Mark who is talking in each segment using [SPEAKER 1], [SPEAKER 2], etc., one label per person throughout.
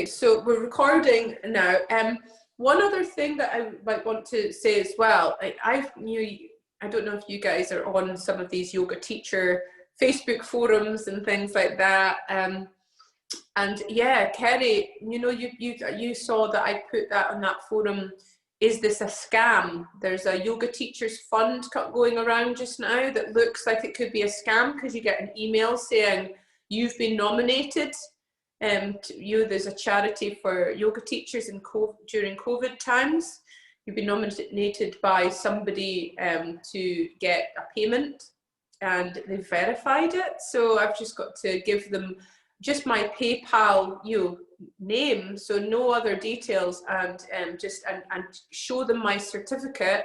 [SPEAKER 1] So we're recording now. One other thing that I might want to say as well, I don't know if you guys are on some of these yoga teacher Facebook forums and things like that. And yeah, Kerry, you saw that I put that on that forum. Is this a scam? There's a yoga teachers fund going around just now that looks like it could be a scam, because you get an email saying you've been nominated. There's a charity for yoga teachers during COVID times. You've been nominated by somebody to get a payment, and they've verified it. So I've just got to give them just my PayPal name, so no other details, and show them my certificate,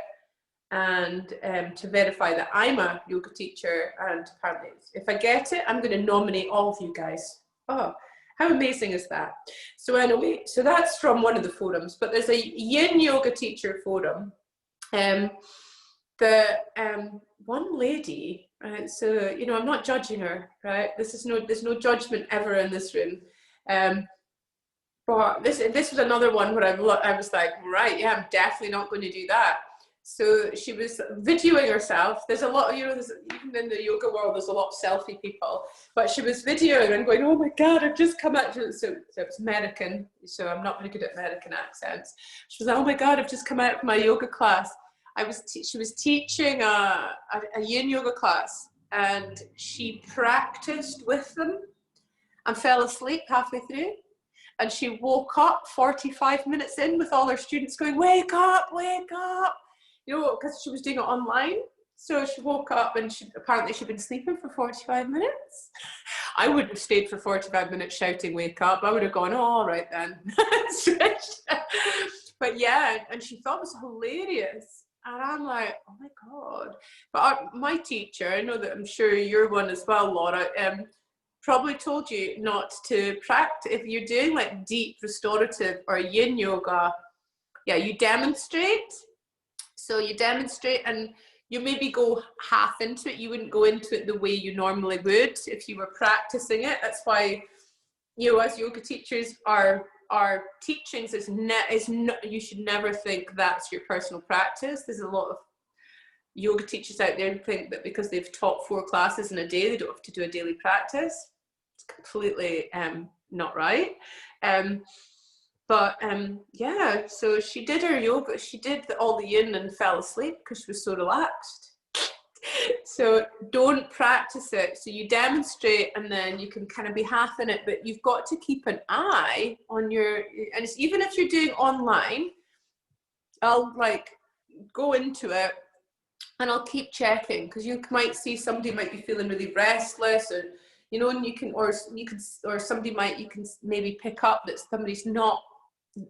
[SPEAKER 1] and to verify that I'm a yoga teacher. And apparently, if I get it, I'm going to nominate all of you guys. Oh, how amazing is that? So anyway, so that's from one of the forums, but there's a Yin yoga teacher forum. One lady, right? So I'm not judging her, right? There's no judgment ever in this room. But this was another one where I was like, right, yeah, I'm definitely not going to do that. So she was videoing herself. There's a lot, even in the yoga world, there's a lot of selfie people. But she was videoing and going, oh my God, I've just come out. So it's American, so I'm not very good at American accents. She was like, oh my God, I've just come out of my yoga class. She was teaching a Yin yoga class, and she practiced with them and fell asleep halfway through. And she woke up 45 minutes in with all her students going, wake up, wake up. Because she was doing it online. So she woke up, and apparently she'd been sleeping for 45 minutes. I wouldn't have stayed for 45 minutes shouting, wake up. I would have gone, oh, all right then. But yeah, and she thought it was hilarious. And I'm like, oh my God. But my teacher, I know that I'm sure you're one as well, Laura, probably told you not to practice. If you're doing like deep restorative or Yin yoga, yeah, you demonstrate. So you demonstrate, and you maybe go half into it. You wouldn't go into it the way you normally would if you were practicing it. That's why, as yoga teachers, our teachings you should never think that's your personal practice. There's a lot of yoga teachers out there who think that because they've taught 4 classes in a day, they don't have to do a daily practice. It's completely not right. Yeah, so she did her yoga, she did all the Yin and fell asleep because she was so relaxed. So don't practice it. So you demonstrate, and then you can kind of be half in it, but you've got to keep an eye on and even if you're doing online, I'll like go into it and I'll keep checking, because you might see somebody might be feeling really restless, and and you can maybe pick up that somebody's not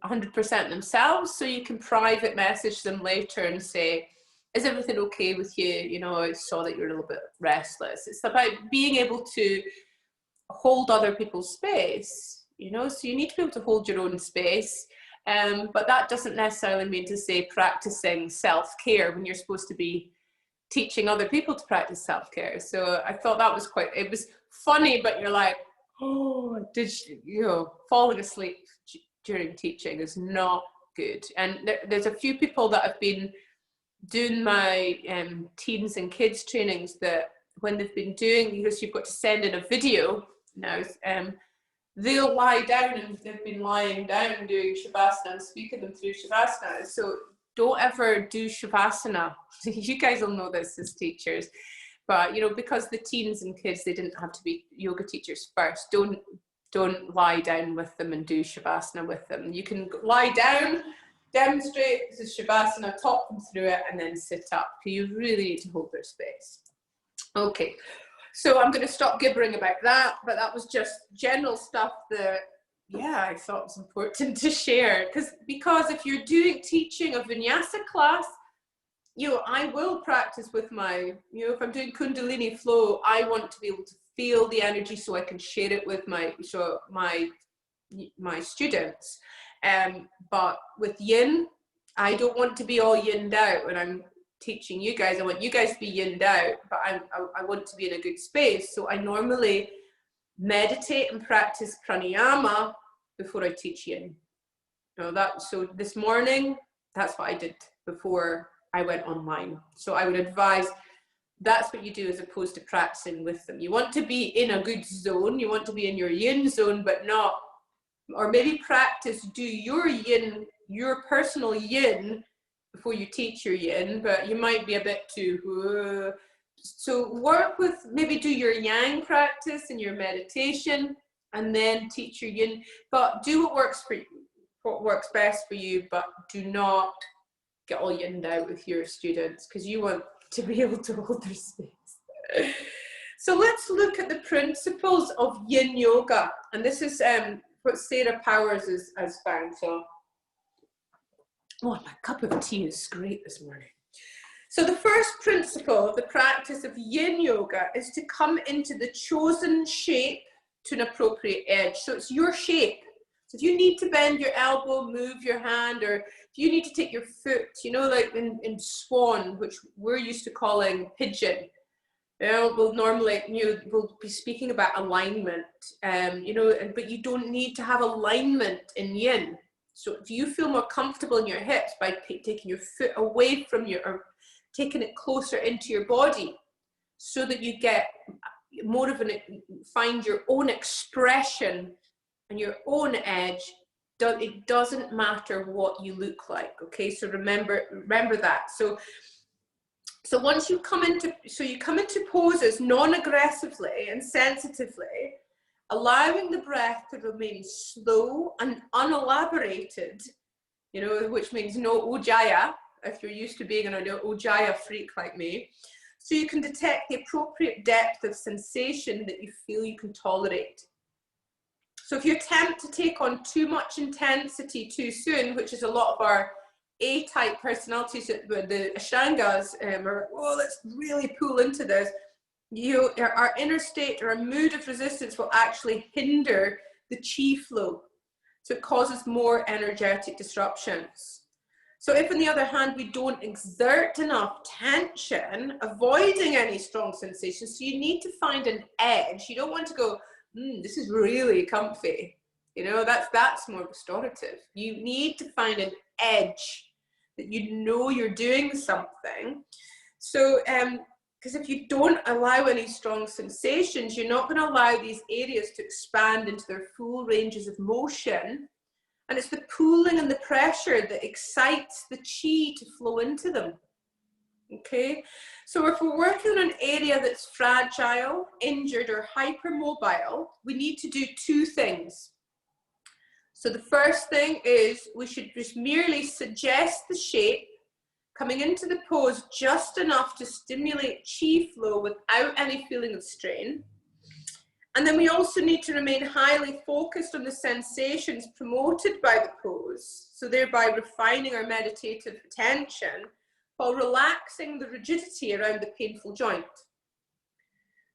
[SPEAKER 1] 100% themselves, so you can private message them later and say, is everything okay with you? I saw that you're a little bit restless. It's about being able to hold other people's space, so you need to be able to hold your own space. But that doesn't necessarily mean to say practicing self-care when you're supposed to be teaching other people to practice self-care. So I thought that was it was funny, but you're like, oh, falling asleep during teaching is not good. And there's a few people that have been doing my teens and kids trainings that when they've been doing, because you've got to send in a video now, they'll lie down, and they've been lying down doing Shavasana and speaking them through Shavasana. So don't ever do Shavasana. You guys will know this as teachers, but because the teens and kids, they didn't have to be yoga teachers first. Don't lie down with them and do Shavasana with them. You can lie down, demonstrate this is Shavasana, talk them through it, and then sit up. You really need to hold their space. Okay, so I'm going to stop gibbering about that, but that was just general stuff that, yeah, I thought was important to share. Because if you're teaching a vinyasa class, I will practice with my, if I'm doing Kundalini flow, I want to be able to feel the energy so I can share it with my students. But with Yin, I don't want to be all yinned out when I'm teaching you guys. I want you guys to be yinned out, but I want to be in a good space. So I normally meditate and practice pranayama before I teach yin. So this morning, that's what I did before I went online. So I would advise that's what you do as opposed to practicing with them. You want to be in a good zone, you want to be in your yin zone, but not, or maybe practice, do your yin, your personal yin before you teach your yin, but you might be a bit too, so work with, maybe do your yang practice and your meditation and then teach your yin, but do what works for you, what works best for you, but do not get all yinned out with your students because you want to be able to hold their space. So let's look at the principles of yin yoga, and this is what Sarah Powers has found. So, oh, my cup of tea is great this morning. So the first principle of the practice of yin yoga is to come into the chosen shape to an appropriate edge. So it's your shape. So if you need to bend your elbow, move your hand, or if you need to take your foot, you know, like in swan, which we're used to calling pigeon, we'll normally, we'll be speaking about alignment, but you don't need to have alignment in yin. So if you feel more comfortable in your hips by taking your foot away from you or taking it closer into your body so that you get more of find your own expression and your own edge, it doesn't matter what you look like, okay? So remember that. So once you come into poses non-aggressively and sensitively, allowing the breath to remain slow and unelaborated, which means no ujjayi, if you're used to being an ujjayi freak like me, so you can detect the appropriate depth of sensation that you feel you can tolerate. So if you attempt to take on too much intensity too soon, which is a lot of our A-type personalities, the Ashangas let's really pull into this, our inner state or a mood of resistance will actually hinder the chi flow. So it causes more energetic disruptions. So if, on the other hand, we don't exert enough tension, avoiding any strong sensations, so you need to find an edge. You don't want to go, this is really comfy. That's more restorative. You need to find an edge that you're doing something. So, because if you don't allow any strong sensations, you're not going to allow these areas to expand into their full ranges of motion. And it's the pulling and the pressure that excites the chi to flow into them. Okay, so if we're working on an area that's fragile, injured, or hypermobile, we need to do two things. So the first thing is we should just merely suggest the shape, coming into the pose just enough to stimulate chi flow without any feeling of strain. And then we also need to remain highly focused on the sensations promoted by the pose, so thereby refining our meditative attention while relaxing the rigidity around the painful joint.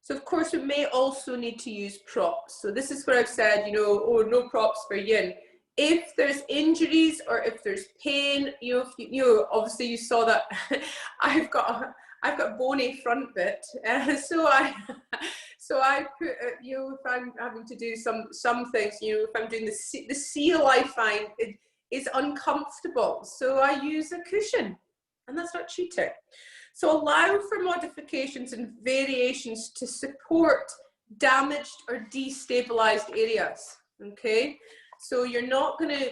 [SPEAKER 1] So of course we may also need to use props. So this is where I've said, no props for yin. If there's injuries or if there's pain, obviously you saw that I've got a bony front bit, so I put, if I'm having to do some things, if I'm doing the seal, I find it is uncomfortable, so I use a cushion. And that's not cheating. So allow for modifications and variations to support damaged or destabilized areas, okay? So you're not gonna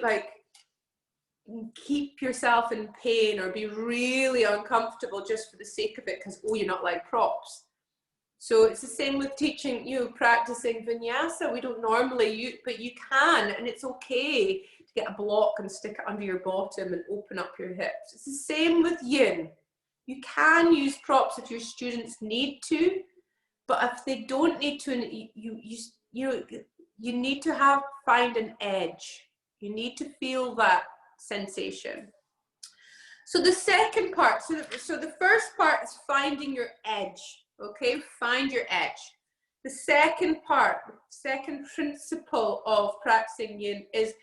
[SPEAKER 1] keep yourself in pain or be really uncomfortable just for the sake of it because, you're not like props. So it's the same with teaching, practicing vinyasa. We don't normally, but you can, and it's okay to get a block and stick it under your bottom and open up your hips. It's the same with yin. You can use props if your students need to, but if they don't need to, you need to find an edge. You need to feel that sensation. So the second part, so the first part is finding your edge. Okay, find your edge. The second part, second principle of practicing yin is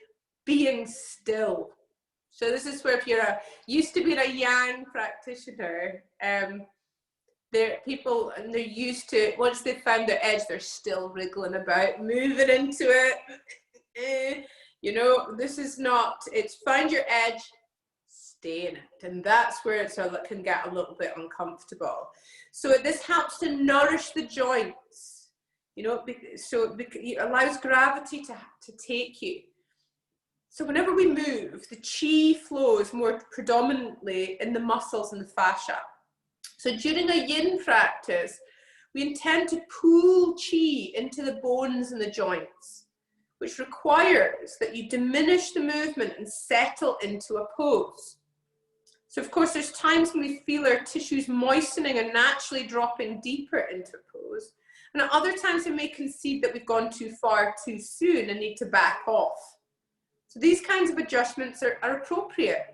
[SPEAKER 1] being still. So this is where if you're used to being a yang practitioner, people, and they're used to, once they've found their edge, they're still wriggling about, moving into it. You know, this is not, it's find your edge, stay in it. And that's where it can get a little bit uncomfortable. So this helps to nourish the joints, you know, so it allows gravity to take you. So whenever we move, the chi flows more predominantly in the muscles and the fascia. So during a yin practice, we intend to pull chi into the bones and the joints, which requires that you diminish the movement and settle into a pose. So of course, there's times when we feel our tissues moistening and naturally dropping deeper into a pose. And at other times we may concede that we've gone too far too soon and need to back off. So these kinds of adjustments are appropriate.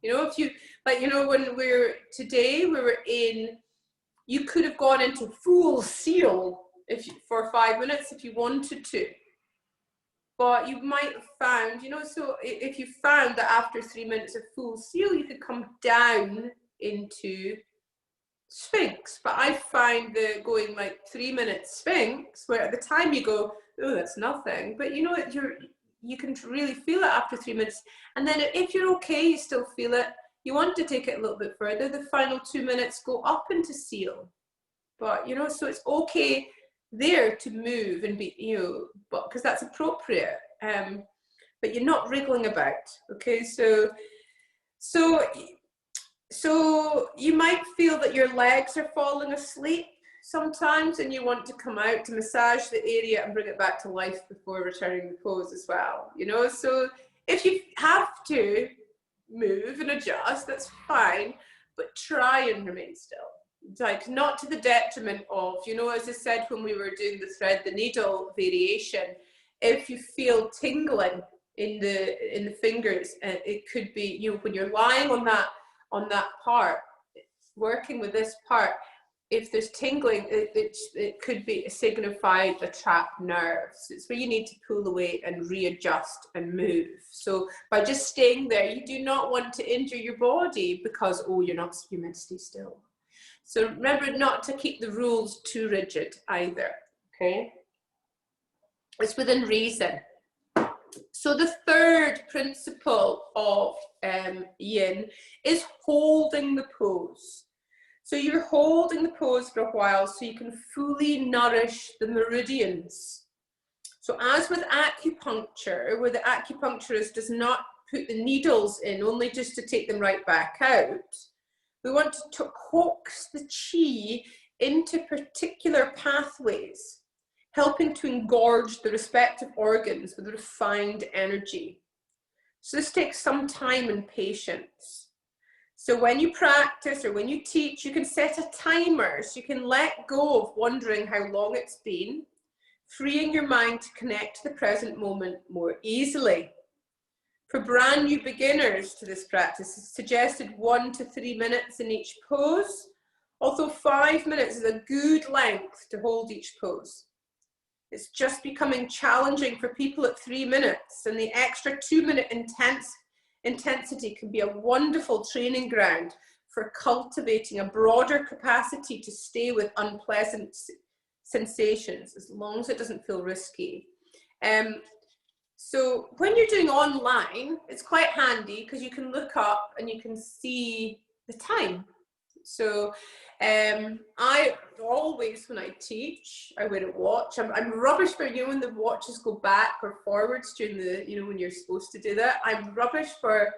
[SPEAKER 1] You know, if you, like, you know, when today we were in, you could have gone into full seal for 5 minutes if you wanted to. But you might have found, you know, so if you found that after 3 minutes of full seal, you could come down into Sphinx. But I find the going like 3 minutes Sphinx, where at the time you go, oh, that's nothing. But you know, you can really feel it after 3 minutes. And then if you're okay, you still feel it, you want to take it a little bit further, the final 2 minutes go up into seal. But, you know, so it's okay there to move and be, you know, but because that's appropriate. But you're not wriggling about, okay? So you might feel that your legs are falling asleep sometimes, and you want to come out to massage the area and bring it back to life before returning the pose as well, you know? So if you have to move and adjust, that's fine, but try and remain still. Like, not to the detriment of, you know, as I said when we were doing the thread the needle variation, if you feel tingling in the fingers, it could be, you know, when you're lying on that part, working with this part, if there's tingling, it could be signified a trapped nerve. So it's where you need to pull away and readjust and move. So by just staying there, you do not want to injure your body because, oh, you're meant to stay still. So remember not to keep the rules too rigid either, okay? It's within reason. So the third principle of yin is holding the pose. So you're holding the pose for a while so you can fully nourish the meridians. So as with acupuncture, where the acupuncturist does not put the needles in only just to take them right back out, we want to coax the chi into particular pathways, helping to engorge the respective organs with refined energy. So this takes some time and patience. So when you practice or when you teach, you can set a timer so you can let go of wondering how long it's been, freeing your mind to connect to the present moment more easily. For brand new beginners to this practice, it's suggested 1 to 3 minutes in each pose, although 5 minutes is a good length to hold each pose. It's just becoming challenging for people at 3 minutes, and the extra 2-minute intensity can be a wonderful training ground for cultivating a broader capacity to stay with unpleasant sensations, as long as it doesn't feel risky. So when you're doing online, it's quite handy because you can look up and you can see the time. So I always, when I teach, I wear a watch. I'm rubbish for, you know, when the watches go back or forwards during the, you know, when you're supposed to do that. I'm rubbish for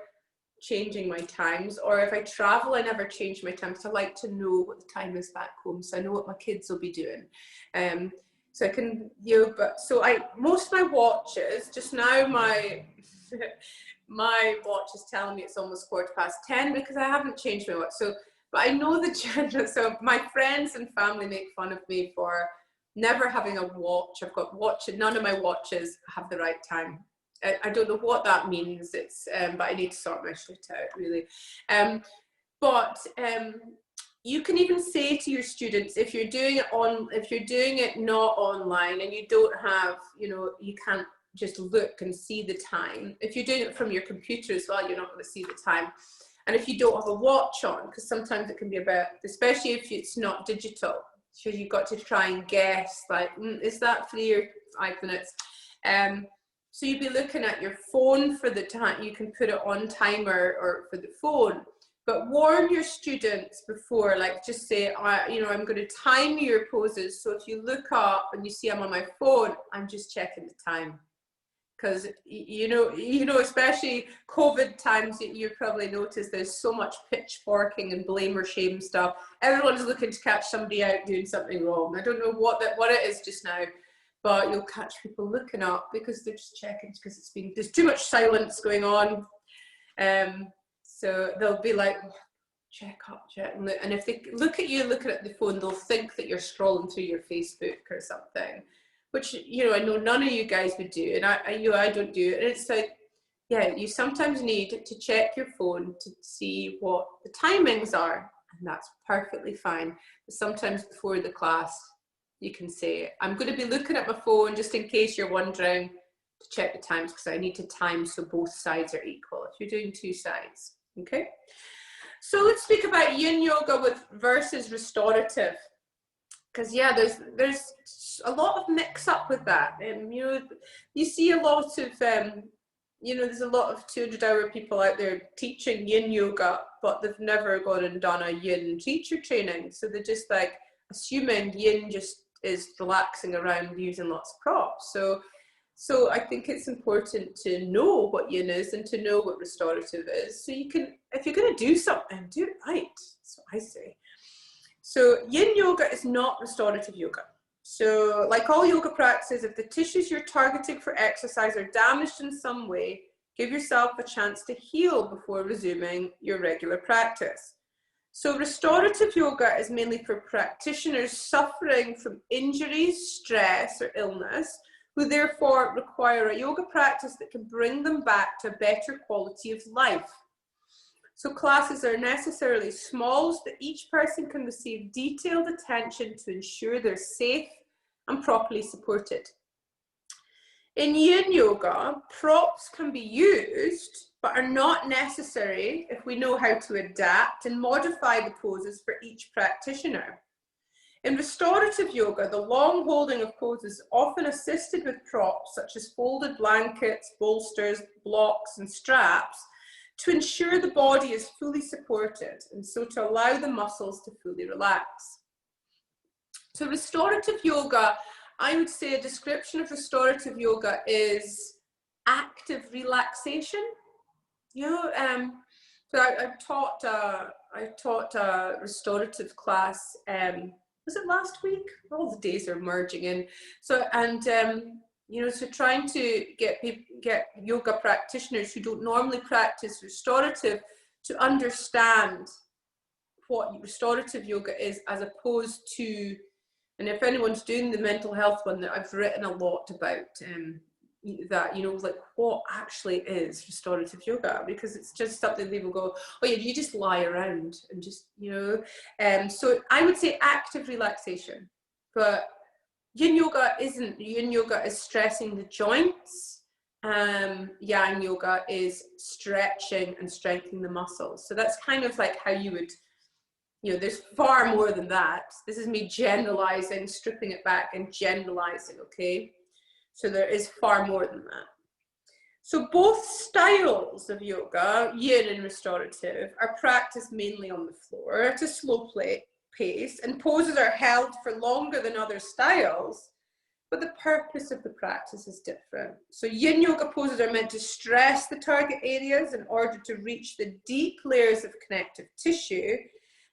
[SPEAKER 1] changing my times, or if I travel, I never change my times. So I like to know what the time is back home, so I know what my kids will be doing. So I can, you know, but so most of my watches, just now my watch is telling me it's almost 10:15 because I haven't changed my watch. So, but I know the general, so my friends and family make fun of me for never having a watch. I've got watches, none of my watches have the right time. I don't know what that means. It's, but I need to sort my shit out, really. You can even say to your students, if you're doing it not online and you don't have, you know, you can't just look and see the time. If you're doing it from your computer as well, you're not going to see the time. And if you don't have a watch on, because sometimes it can be about, especially if it's not digital, so you've got to try and guess, like, is that 3 or 5 minutes? So you'd be looking at your phone for the time. You can put it on timer or for the phone, but warn your students before, like just say, you know, I'm going to time your poses. So if you look up and you see I'm on my phone, I'm just checking the time. Because, you know, especially COVID times, you probably noticed there's so much pitchforking and blame or shame stuff. Everyone's looking to catch somebody out doing something wrong. I don't know what it is just now, but you'll catch people looking up because they're just checking, because there's too much silence going on. So they'll be like, oh, check up, check. And if they look at you looking at the phone, they'll think that you're scrolling through your Facebook or something, which, you know, I know none of you guys would do, and I don't do it. And it's like, yeah, you sometimes need to check your phone to see what the timings are, and that's perfectly fine. But sometimes before the class, you can say, I'm going to be looking at my phone just in case you're wondering, to check the times, because I need to time so both sides are equal if you're doing two sides. Okay, so let's speak about yin yoga versus restorative. Because yeah, there's a lot of mix up with that. You know, you see a lot of, you know, there's a lot of 200-hour people out there teaching yin yoga, but they've never gone and done a yin teacher training. So they're just like assuming yin just is relaxing around using lots of props. So I think it's important to know what yin is and to know what restorative is. So you can, if you're going to do something, do it right. That's what I say. So yin yoga is not restorative yoga. So like all yoga practices, if the tissues you're targeting for exercise are damaged in some way, give yourself a chance to heal before resuming your regular practice. So restorative yoga is mainly for practitioners suffering from injuries, stress, or illness, who therefore require a yoga practice that can bring them back to a better quality of life. So classes are necessarily small so that each person can receive detailed attention to ensure they're safe and properly supported. In yin yoga, props can be used, but are not necessary if we know how to adapt and modify the poses for each practitioner. In restorative yoga, the long holding of poses is often assisted with props such as folded blankets, bolsters, blocks, and straps, to ensure the body is fully supported and so to allow the muscles to fully relax. So restorative yoga, I would say a description of restorative yoga is active relaxation. You know, so I taught a restorative class, was it last week? All the days are merging in. So, and you know, so trying to get yoga practitioners who don't normally practice restorative to understand what restorative yoga is, as opposed to, and if anyone's doing the mental health one, that I've written a lot about that, you know, like what actually is restorative yoga, because it's just something people go, oh yeah, you just lie around and just, you know, so I would say active relaxation, but yin yoga isn't. Yin yoga is stressing the joints. Yang yoga is stretching and strengthening the muscles. So that's kind of like how you would, you know, there's far more than that. This is me generalizing, stripping it back and generalizing, okay? So there is far more than that. So both styles of yoga, yin and restorative, are practiced mainly on the floor at a slow pace, and poses are held for longer than other styles, but the purpose of the practice is different. So yin yoga poses are meant to stress the target areas in order to reach the deep layers of connective tissue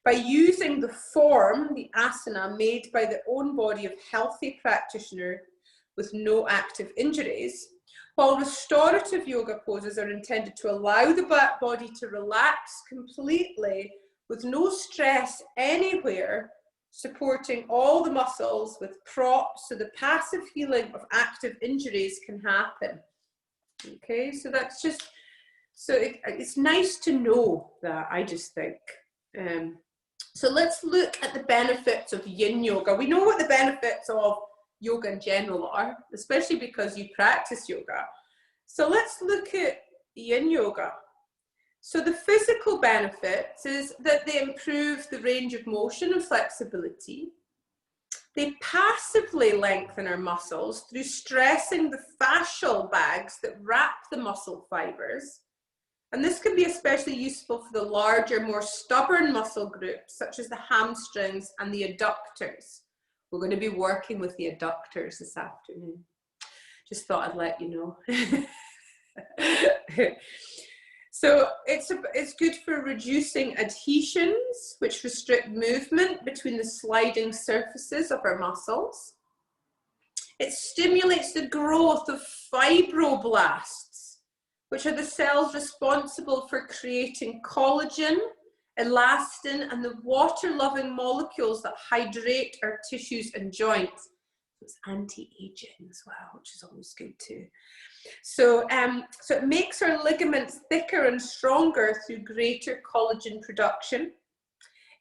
[SPEAKER 1] by using the form, the asana, made by the own body of healthy practitioner with no active injuries, while restorative yoga poses are intended to allow the body to relax completely with no stress anywhere, supporting all the muscles with props so the passive healing of active injuries can happen. Okay, so that's just, so it's nice to know that, I just think. So let's look at the benefits of yin yoga. We know what the benefits of yoga in general are, especially because you practice yoga. So let's look at yin yoga. So the physical benefits is that they improve the range of motion and flexibility. They passively lengthen our muscles through stressing the fascial bags that wrap the muscle fibers. And this can be especially useful for the larger, more stubborn muscle groups, such as the hamstrings and the adductors. We're going to be working with the adductors this afternoon. Just thought I'd let you know. So it's good for reducing adhesions, which restrict movement between the sliding surfaces of our muscles. It stimulates the growth of fibroblasts, which are the cells responsible for creating collagen, elastin, and the water-loving molecules that hydrate our tissues and joints. It's anti-aging as well, which is always good too. So it makes our ligaments thicker and stronger through greater collagen production.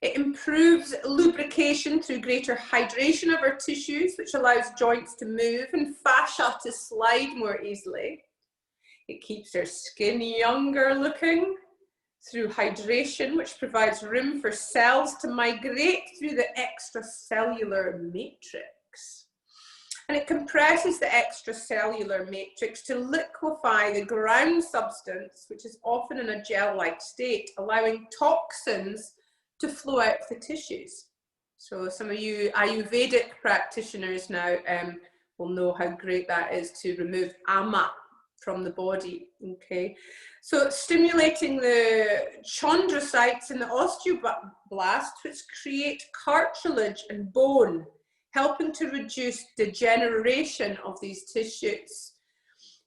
[SPEAKER 1] It improves lubrication through greater hydration of our tissues, which allows joints to move and fascia to slide more easily. It keeps our skin younger looking through hydration, which provides room for cells to migrate through the extracellular matrix. And it compresses the extracellular matrix to liquefy the ground substance, which is often in a gel-like state, allowing toxins to flow out of the tissues. So some of you Ayurvedic practitioners now will know how great that is to remove ama from the body, okay? So stimulating the chondrocytes and the osteoblasts, which create cartilage and bone, helping to reduce degeneration of these tissues.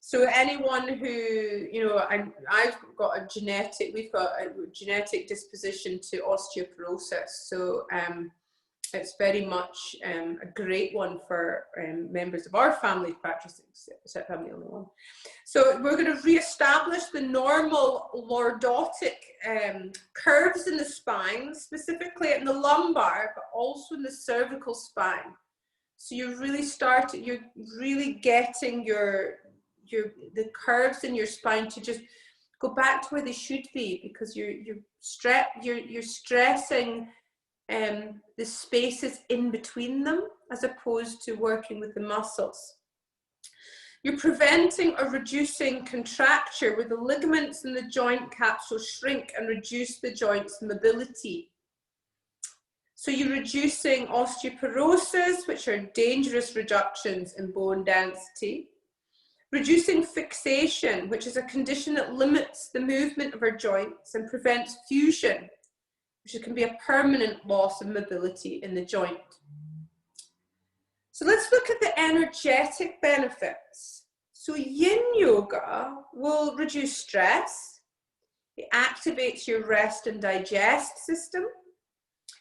[SPEAKER 1] So anyone who, you know, we've got a genetic disposition to osteoporosis. So it's very much a great one for members of our family practice, except I'm the only one. So we're going to re-establish the normal lordotic curves in the spine, specifically in the lumbar, but also in the cervical spine. So you're really getting the curves in your spine to just go back to where they should be, because you're stressing the spaces in between them as opposed to working with the muscles. You're preventing or reducing contracture where the ligaments in the joint capsule shrink and reduce the joint's mobility. So you're reducing osteoporosis, which are dangerous reductions in bone density. Reducing fixation, which is a condition that limits the movement of our joints and prevents fusion, which can be a permanent loss of mobility in the joint. So let's look at the energetic benefits. So yin yoga will reduce stress. It activates your rest and digest system.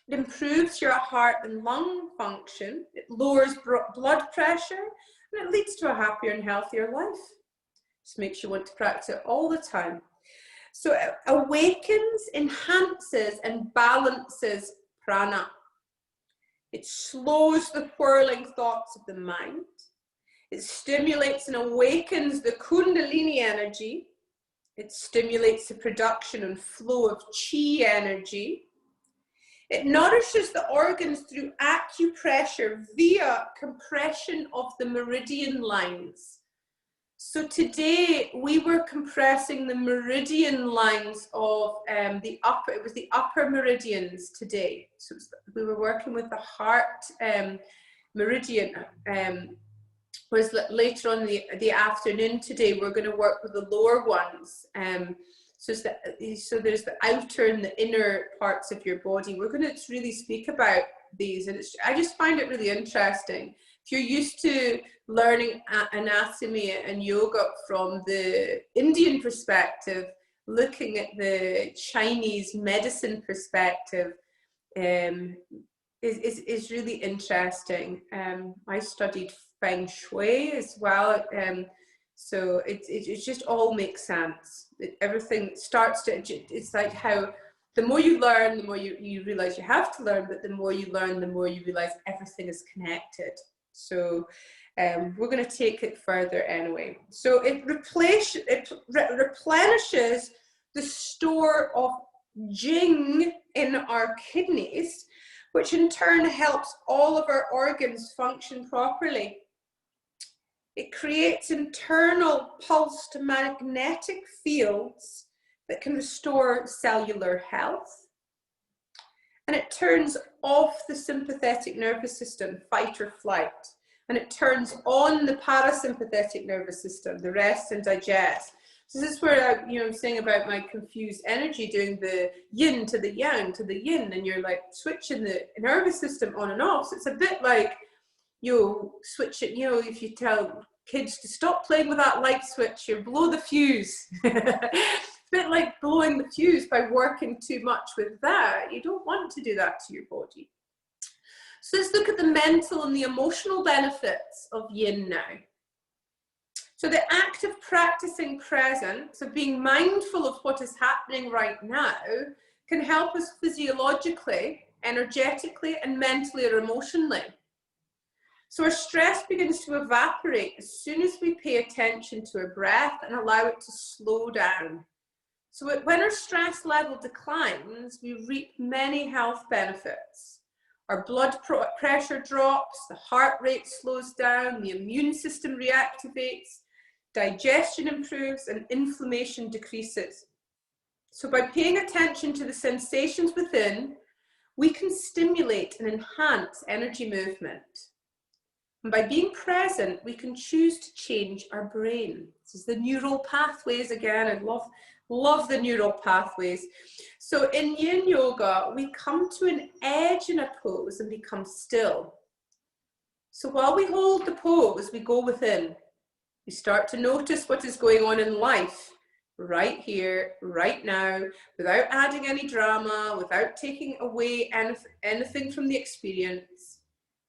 [SPEAKER 1] It improves your heart and lung function. It lowers blood pressure, and it leads to a happier and healthier life. Just makes you want to practice it all the time. So it awakens, enhances, and balances prana. It slows the whirling thoughts of the mind. It stimulates and awakens the kundalini energy. It stimulates the production and flow of chi energy. It nourishes the organs through acupressure via compression of the meridian lines. So today we were compressing the meridian lines of the upper meridians today. So we were working with the heart meridian. Whereas later on the afternoon today, we're going to work with the lower ones. So there's the outer and the inner parts of your body. We're going to really speak about these, and I just find it really interesting. If you're used to learning anatomy and yoga from the Indian perspective, looking at the Chinese medicine perspective is really interesting. I studied Feng Shui as well. So it just all makes sense. Everything starts to, it's like how the more you learn, the more you realize you have to learn, but the more you learn, the more you realize everything is connected. So we're going to take it further anyway. So it replenishes the store of Jing in our kidneys, which in turn helps all of our organs function properly. It creates internal pulsed magnetic fields that can restore cellular health. And it turns off the sympathetic nervous system, fight or flight. And it turns on the parasympathetic nervous system, the rest and digest. So this is where I'm saying about my confused energy, doing the yin to the yang to the yin, and you're like switching the nervous system on and off. So it's a bit like switch it, if you tell kids to stop playing with that light switch, you blow the fuse. It's a bit like blowing the fuse by working too much with that. You don't want to do that to your body. So let's look at the mental and the emotional benefits of yin now. So the act of practicing presence, of being mindful of what is happening right now, can help us physiologically, energetically, and mentally or emotionally. So our stress begins to evaporate as soon as we pay attention to our breath and allow it to slow down. So when our stress level declines, we reap many health benefits. Our blood pressure drops, the heart rate slows down, the immune system reactivates, digestion improves, and inflammation decreases. So by paying attention to the sensations within, we can stimulate and enhance energy movement. And by being present, we can choose to change our brain. This is the neural pathways again. I love the neural pathways. So in yin yoga, we come to an edge in a pose and become still. So while we hold the pose, we go within. We start to notice what is going on in life, right here, right now, without adding any drama, without taking away anything from the experience.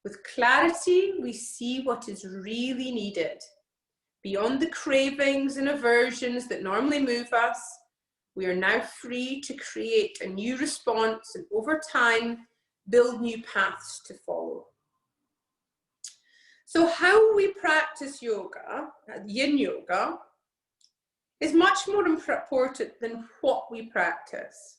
[SPEAKER 1] With clarity, we see what is really needed. Beyond the cravings and aversions that normally move us, we are now free to create a new response and over time, build new paths to follow. So how we practice yoga, yin yoga, is much more important than what we practice.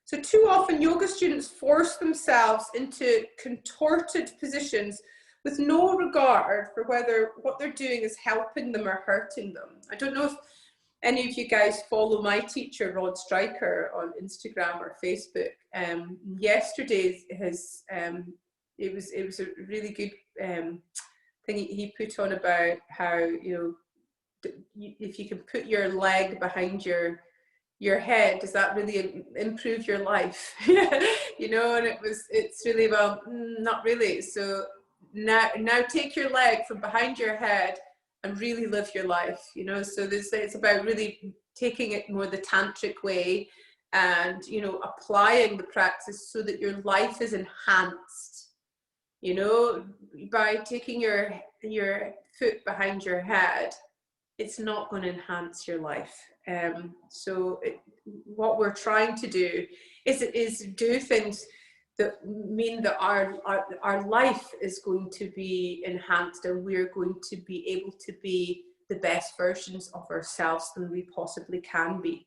[SPEAKER 1] So too often yoga students force themselves into contorted positions with no regard for whether what they're doing is helping them or hurting them. I don't know if any of you guys follow my teacher, Rod Stryker, on Instagram or Facebook. Yesterday, it was a really good thing he put on about how, if you can put your leg behind your head, does that really improve your life? And it's really, well, not really. So now take your leg from behind your head and really live your life, so it's about really taking it more the tantric way and, applying the practice so that your life is enhanced, by taking your foot behind your head, it's not going to enhance your life. What we're trying to do is do things that mean that our life is going to be enhanced and we're going to be able to be the best versions of ourselves than we possibly can be.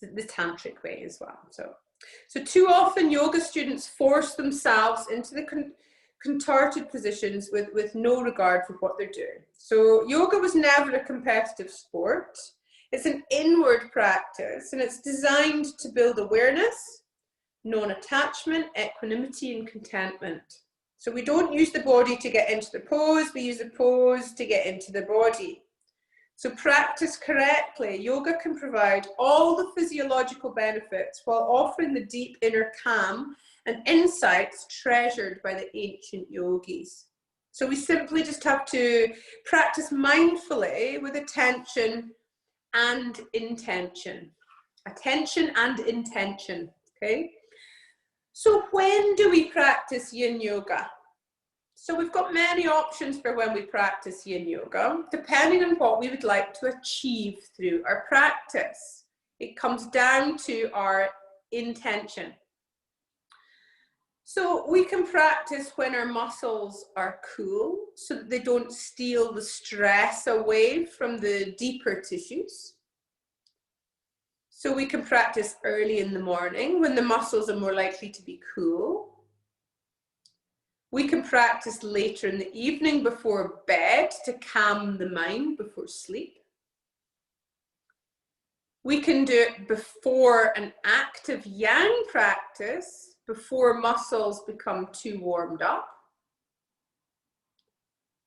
[SPEAKER 1] The tantric way as well. So too often yoga students force themselves into the contorted positions with no regard for what they're doing. So yoga was never a competitive sport. It's an inward practice and it's designed to build awareness, non-attachment, equanimity, and contentment. So we don't use the body to get into the pose, we use the pose to get into the body. So practice correctly, yoga can provide all the physiological benefits while offering the deep inner calm and insights treasured by the ancient yogis. So we simply just have to practice mindfully with attention and intention. Attention and intention, okay? So when do we practice yin yoga? So we've got many options for when we practice yin yoga, depending on what we would like to achieve through our practice. It comes down to our intention. So we can practice when our muscles are cool, so that they don't steal the stress away from the deeper tissues. So we can practice early in the morning when the muscles are more likely to be cool. We can practice later in the evening before bed to calm the mind before sleep. We can do it before an active yang practice, before muscles become too warmed up.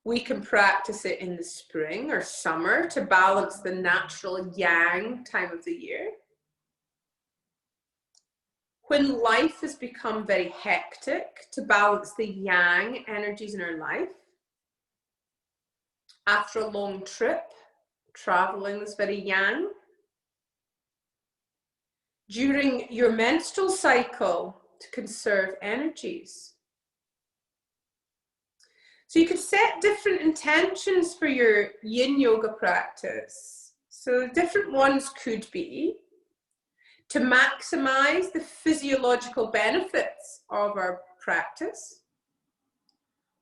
[SPEAKER 1] We can practice it in the spring or summer to balance the natural yang time of the year. When life has become very hectic, to balance the yang energies in our life. After a long trip, traveling is very yang. During your menstrual cycle, to conserve energies. So you could set different intentions for your yin yoga practice. So different ones could be to maximize the physiological benefits of our practice,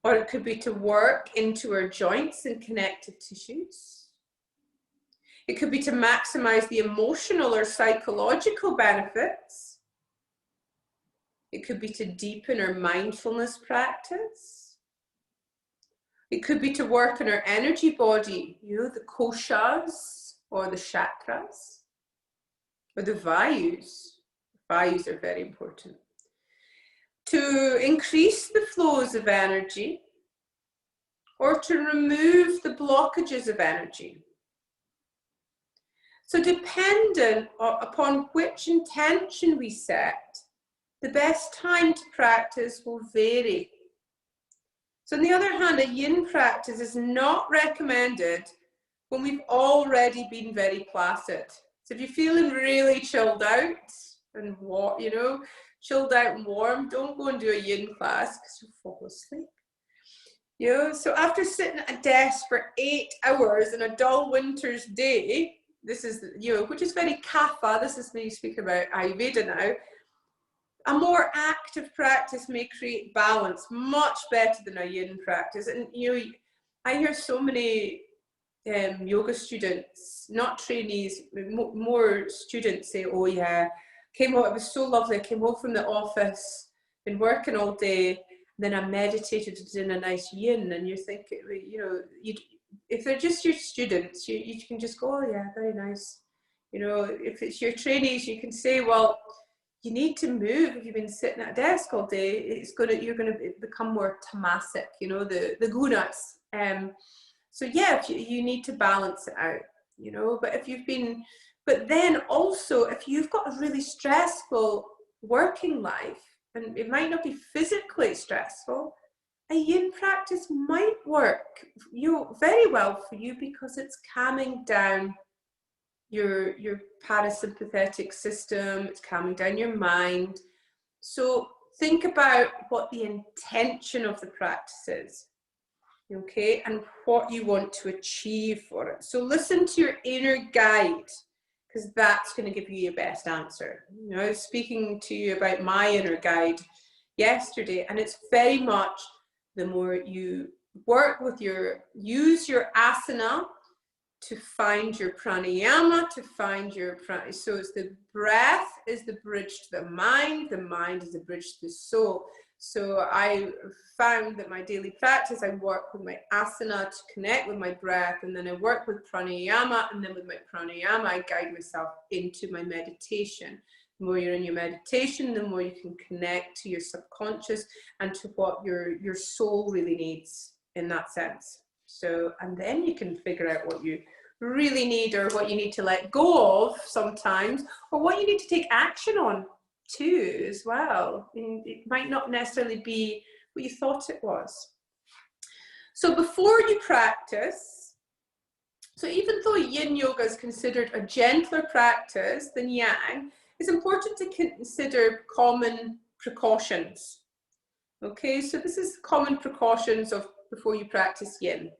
[SPEAKER 1] or it could be to work into our joints and connective tissues. It could be to maximize the emotional or psychological benefits. It could be to deepen our mindfulness practice. It could be to work on our energy body, the koshas or the chakras, or the vayus. Vayus are very important. To increase the flows of energy, or to remove the blockages of energy. So dependent upon which intention we set, the best time to practice will vary. So on the other hand, a yin practice is not recommended when we've already been very placid. So if you're feeling really chilled out and chilled out and warm, don't go and do a yin class because you'll fall asleep. So after sitting at a desk for 8 hours on a dull winter's day, this is, which is very kapha, this is me speaking about Ayurveda now, a more active practice may create balance much better than a yin practice. And I hear so many yoga students, not trainees, more students say, oh yeah, came home, it was so lovely, I came home from the office, been working all day, then I meditated in a nice yin. And you're thinking, if they're just your students, you can just go, oh yeah, very nice. If it's your trainees, you can say, well, you need to move. If you've been sitting at a desk all day, you're going to become more tamasic, the gunas. So yeah, you need to balance it out, but then also if you've got a really stressful working life, and it might not be physically stressful, a yin practice might work very well for you because it's calming down your parasympathetic system, it's calming down your mind. So think about what the intention of the practice is, okay, and what you want to achieve for it. So listen to your inner guide, because that's going to give you your best answer. I was speaking to you about my inner guide yesterday, and it's very much the more you work with use your asana to find your pranayama, so it's the breath is the bridge to the mind is the bridge to the soul. So I found that my daily practice, I work with my asana to connect with my breath, and then I work with pranayama, and then with my pranayama, I guide myself into my meditation. The more you're in your meditation, the more you can connect to your subconscious and to what your soul really needs in that sense. So, and then you can figure out what you really need, or what you need to let go of sometimes, or what you need to take action on too as well. And it might not necessarily be what you thought it was. So before you practice, so even though yin yoga is considered a gentler practice than yang, it's important to consider common precautions. Okay, so this is common precautions of before you practice yin.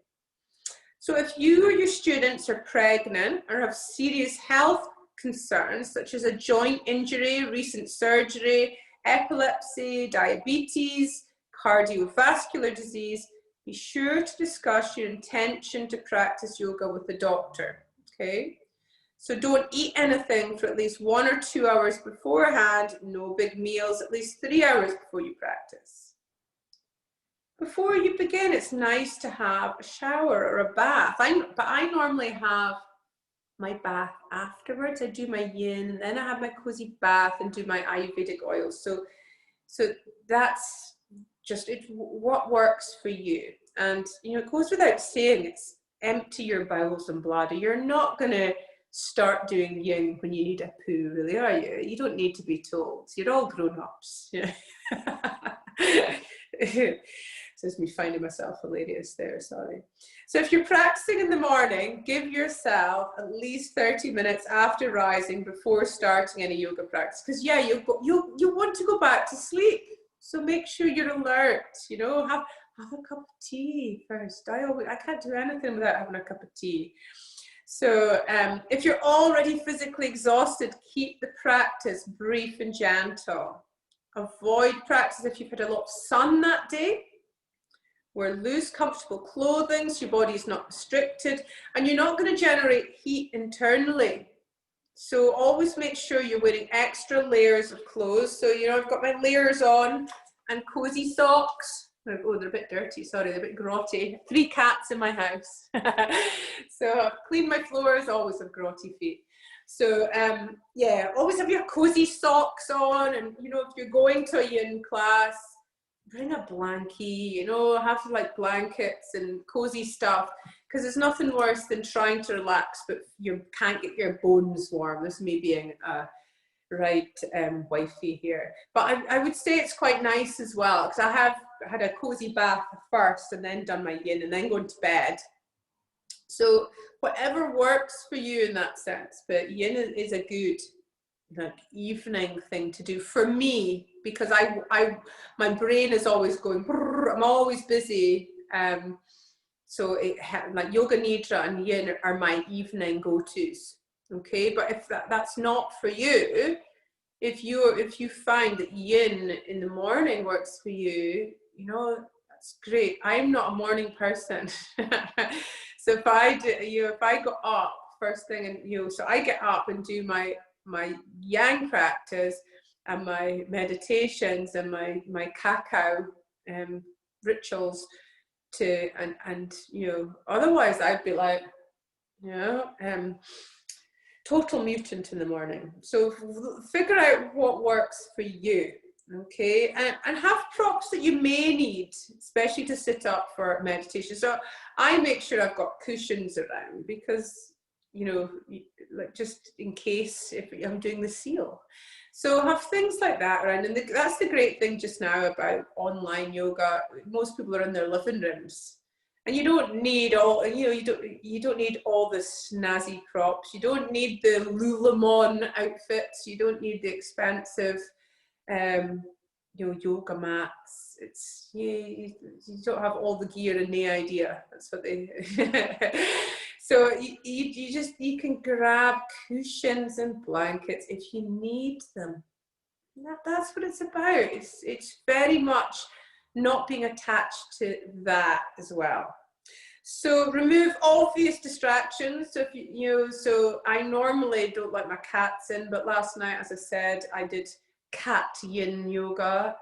[SPEAKER 1] So if you or your students are pregnant or have serious health concerns such as a joint injury, recent surgery, epilepsy, diabetes, cardiovascular disease, be sure to discuss your intention to practice yoga with the doctor, okay? So don't eat anything for at least 1 or 2 hours beforehand. No big meals, at least 3 hours before you practice. Before you begin, it's nice to have a shower or a bath. But I normally have my bath afterwards. I do my yin, and then I have my cozy bath and do my Ayurvedic oils. So that's just what works for you. And it goes without saying, it's empty your bowels and bladder. You're not going to start doing yin when you need a poo, really, are you? You don't need to be told. You're all grown-ups. This is me finding myself hilarious there, sorry. So if you're practicing in the morning, give yourself at least 30 minutes after rising before starting any yoga practice. Because yeah, you want to go back to sleep. So make sure you're alert, have a cup of tea first. I can't do anything without having a cup of tea. So if you're already physically exhausted, keep the practice brief and gentle. Avoid practice if you've had a lot of sun that day. Wear loose, comfortable clothing so your body is not restricted, and you're not going to generate heat internally. So always make sure you're wearing extra layers of clothes. So, I've got my layers on and cozy socks. Oh, they're a bit dirty, sorry, they're a bit grotty. 3 cats in my house. So I've cleaned my floors, always have grotty feet. So yeah, always have your cozy socks on, and if you're going to a yin class, bring a blankie, have like blankets and cozy stuff, because there's nothing worse than trying to relax but you can't get your bones warm. This is me being a right wifey here, but I would say it's quite nice as well, because I have had a cozy bath first and then done my yin and then going to bed. So whatever works for you in that sense, but yin is a good evening thing to do for me, because my brain is always going, I'm always busy. So like yoga nidra and yin are my evening go-tos. Okay, but if that's not for you, if you find that yin in the morning works for you, that's great. I'm not a morning person. So if I go up first thing, and so I get up and do my yang practice and my meditations and my cacao rituals and otherwise I'd be like total mutant in the morning. So figure out what works for you, okay, and have props that you may need, especially to sit up for meditation. So I make sure I've got cushions around, because like just in case if I'm doing the seal. So have things like that around, and that's the great thing just now about online yoga. Most people are in their living rooms, and you don't need all you don't need all the snazzy props. You don't need the Lululemon outfits. You don't need the expensive yoga mats. It's you don't have all the gear and the idea. That's what they so you can grab cushions and blankets if you need them. That's what it's about. It's very much not being attached to that as well. So remove obvious distractions. So if so I normally don't let my cats in, but last night, as I said, I did cat yin yoga.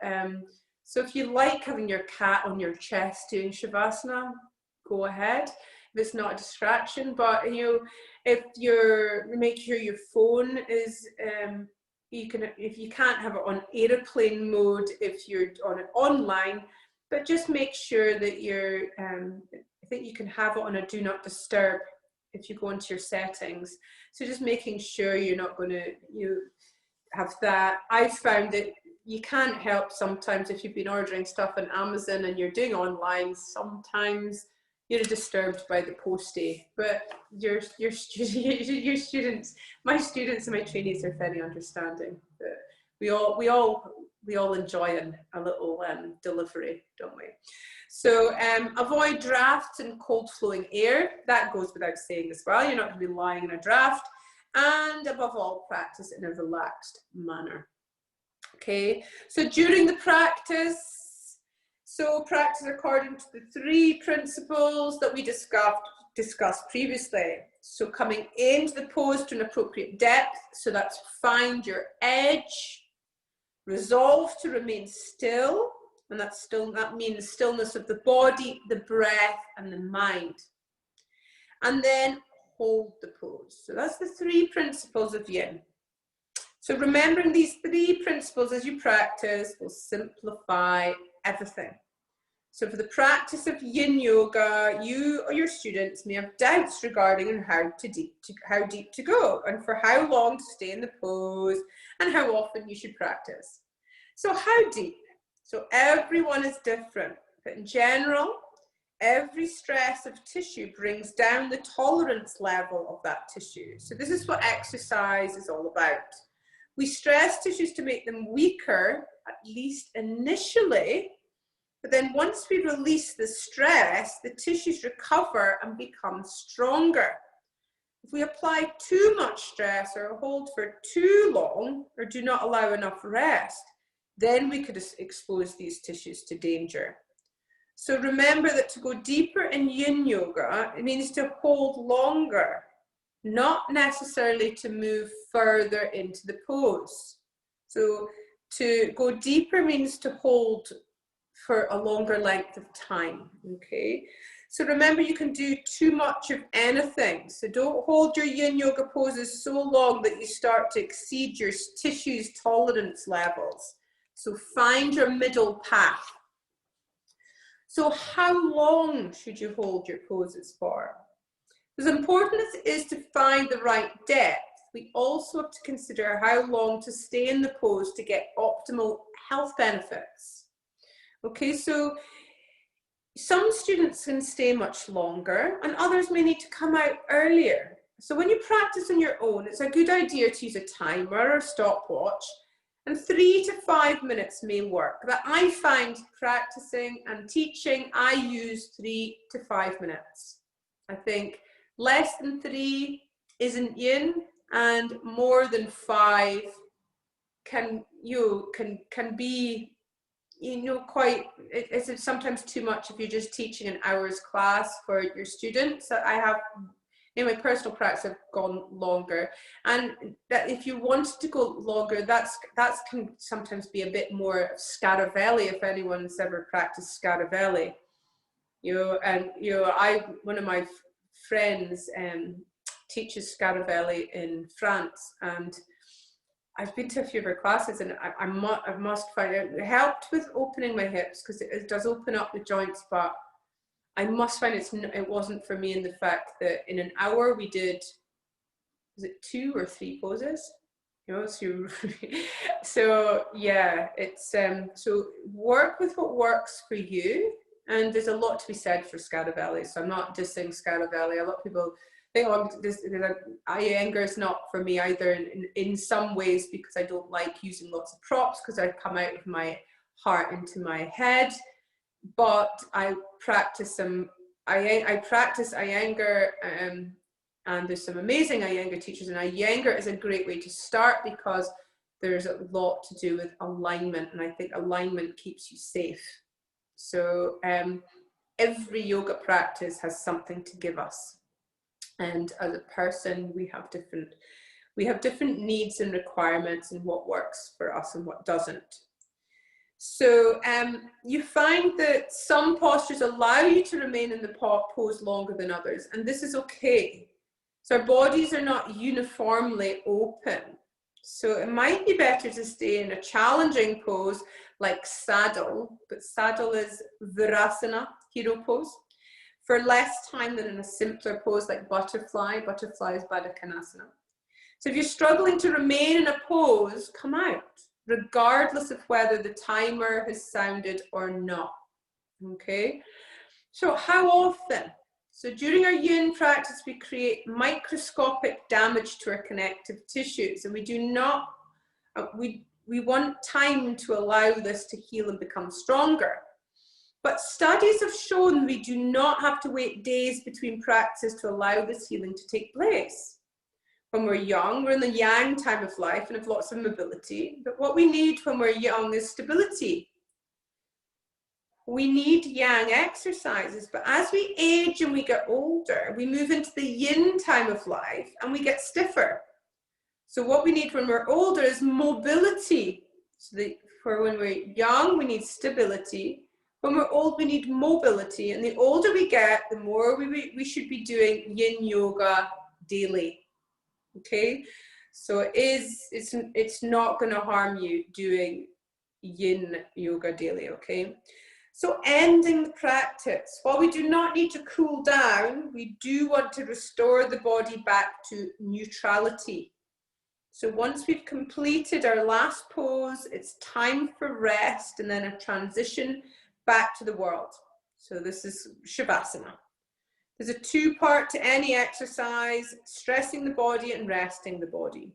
[SPEAKER 1] So if you like having your cat on your chest doing shavasana, go ahead. If it's not a distraction, but if make sure your phone is if you can't have it on airplane mode, if you're on it online, but just make sure that you're I think you can have it on a do not disturb if you go into your settings. So just making sure you're not going to have that. I've found that you can't help sometimes if you've been ordering stuff on Amazon and you're doing online, sometimes you're disturbed by the postie, but your students, my students and my trainees are very understanding. But we all enjoy a little delivery, don't we? So avoid drafts and cold flowing air. That goes without saying as well. You're not going to be lying in a draft. And above all, practice in a relaxed manner. Okay, so during the practice, practice according to the 3 principles that we discussed discussed previously. So coming into the pose to an appropriate depth, so that's find your edge, resolve to remain still, and that means stillness of the body, the breath, and the mind. And then hold the pose. So that's the 3 principles of yin. So remembering these 3 principles as you practice will simplify everything. So for the practice of yin yoga, you or your students may have doubts regarding how deep to go, and for how long to stay in the pose, and how often you should practice. So how deep? So everyone is different, but in general, every stress of tissue brings down the tolerance level of that tissue. So this is what exercise is all about. We stress tissues to make them weaker, at least initially, but then once we release the stress, the tissues recover and become stronger. If we apply too much stress or hold for too long or do not allow enough rest, then we could expose these tissues to danger. So remember that to go deeper in yin yoga, it means to hold longer, not necessarily to move further into the pose. So to go deeper means to hold for a longer length of time, okay? So remember, you can do too much of anything. So don't hold your yin yoga poses so long that you start to exceed your tissue's tolerance levels. So find your middle path. So how long should you hold your poses for? As important as it is to find the right depth, we also have to consider how long to stay in the pose to get optimal health benefits. Okay, so some students can stay much longer and others may need to come out earlier. So when you practice on your own, it's a good idea to use a timer or a stopwatch, and 3 to 5 minutes may work. But I find practicing and teaching, I use 3 to 5 minutes. I think less than 3 isn't yin, and more than 5 can be, quite, it's sometimes too much if you're just teaching an hour's class for your students. I have, in my personal practice, I've gone longer, and that if you want to go longer, that can sometimes be a bit more Scaravelli, if anyone's ever practiced Scaravelli. One of my friends teaches Scaravelli in France, and I've been to a few of her classes, and I must find out, it helped with opening my hips because it does open up the joints, but I must find it wasn't for me in the fact that in an hour we did, was it 2 or 3 poses? So yeah, it's so work with what works for you, and there's a lot to be said for Scaravelli. So I'm not dissing Scaravelli. A lot of people think, Iyengar is not for me either in some ways, because I don't like using lots of props because I come out of my heart into my head. But I practice Iyengar, and there's some amazing Iyengar teachers, and Iyengar is a great way to start because there's a lot to do with alignment, and I think alignment keeps you safe. So every yoga practice has something to give us. And as a person, we have different needs and requirements, and what works for us and what doesn't. So you find that some postures allow you to remain in the pose longer than others, and this is okay. So our bodies are not uniformly open. So it might be better to stay in a challenging pose like saddle, but saddle is Virasana, hero pose, for less time than in a simpler pose like butterfly. Butterfly is Baddha Konasana. So if you're struggling to remain in a pose, come out, regardless of whether the timer has sounded or not. Okay? So how often? So during our yin practice, we create microscopic damage to our connective tissues, and we do not, we want time to allow this to heal and become stronger. But studies have shown we do not have to wait days between practices to allow this healing to take place. When we're young, we're in the yang time of life and have lots of mobility, but what we need when we're young is stability. we need yang exercises, but as we age and we get older, we move into the yin time of life and we get stiffer. So what we need when we're older is mobility. So for when we're young, we need stability. When we're old, we need mobility. And the older we get, the more we should be doing yin yoga daily. Okay? So it's not going to harm you doing yin yoga daily, okay? So ending the practice. While we do not need to cool down, we do want to restore the body back to neutrality. So once we've completed our last pose, it's time for rest and then a transition back to the world. So this is Shavasana. There's a two-part to any exercise, stressing the body and resting the body.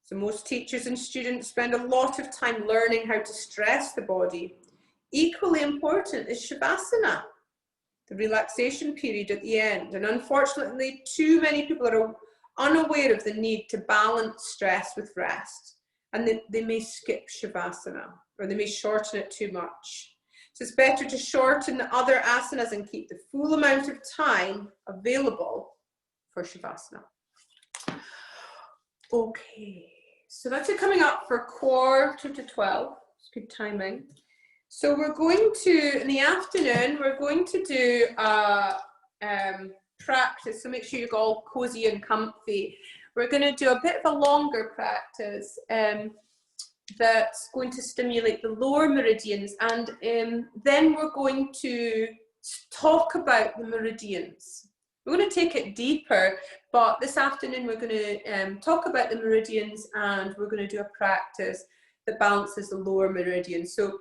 [SPEAKER 1] So most teachers and students spend a lot of time learning how to stress the body. Equally important is Shavasana, the relaxation period at the end. And unfortunately, too many people are unaware of the need to balance stress with rest. And they may skip Shavasana, or they may shorten it too much. So it's better to shorten the other asanas and keep the full amount of time available for Shavasana. Okay, so that's it coming up for 11:45. It's good timing. So we're going to, in the afternoon, we're going to do a practice, so make sure you're all cozy and comfy. We're going to do a bit of a longer practice that's going to stimulate the lower meridians, and then we're going to talk about the meridians. We're going to take it deeper, but this afternoon we're going to talk about the meridians, and we're going to do a practice that balances the lower meridians. So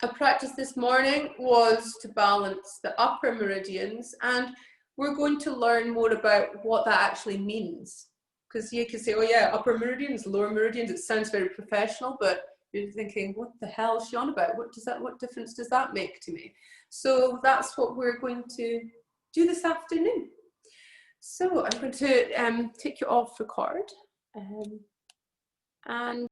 [SPEAKER 1] a practice this morning was to balance the upper meridians, and we're going to learn more about what that actually means. Because you can say, oh yeah, upper meridians, lower meridians, it sounds very professional, but you're thinking, what the hell is she on about? What difference does that make to me? So that's what we're going to do this afternoon. So I'm going to take you off record. And